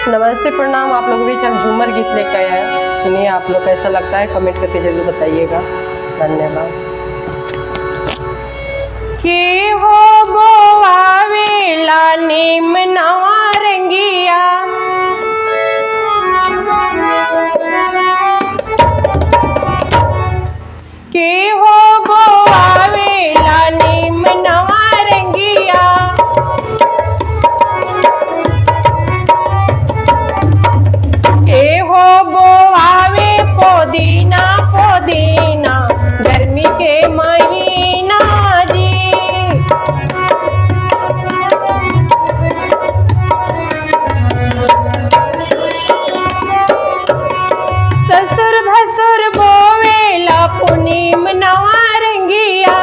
नमस्ते, प्रणाम। आप लोग बीच हम झूमर गीत लेकर आए हैं। सुनिए, आप लोग कैसा लगता है कमेंट करके जरूर बताइएगा। धन्यवाद। के हो बोआवेला नीम नवा रंगिया, के हो बोआवेला नीम नवा रंगिया, के हो बोआवे पुदीना पुदीना गर्मी के महीना जी। ससुर भसुर बोवेला पुनीम नवा रंगिया,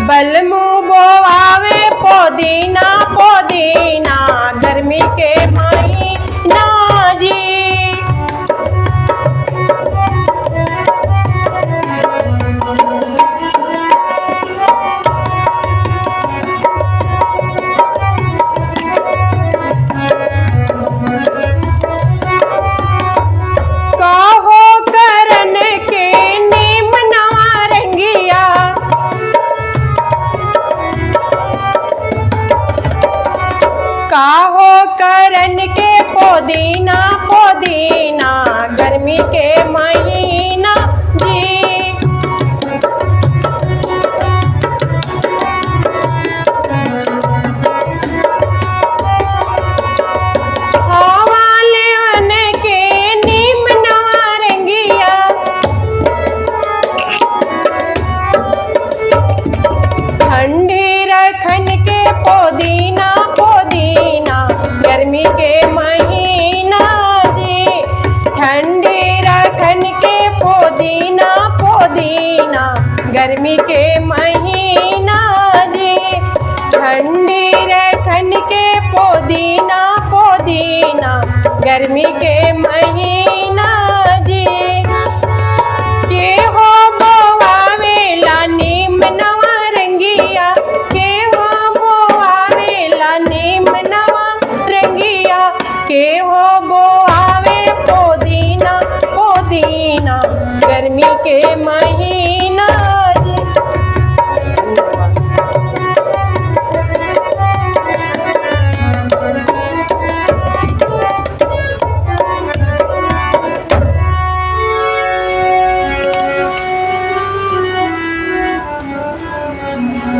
बलमु बोआवे पुदीना पुदीना गर्मी के महीना जी। काहो करन के नीम नवा रंगिया, काहो करन के पुदीना पुदीना गर्मी के महीना जी। हवालेवन के नीम नवा रंगिया, ठंडी रखन के पुदीना पुदीना गर्मी के महीना जी। ठंडी रखन के पुदीना पुदीना गर्मी के महीना जी। ठंडी रखन के पुदीना पुदीना गर्मी के महीना जी। के हो बोआवेला नीम नवा रंगिया, के हो बोआवेला नीम नवा रंगिया, के हो बोआवे पुदीना पुदीना गर्मी के महीना।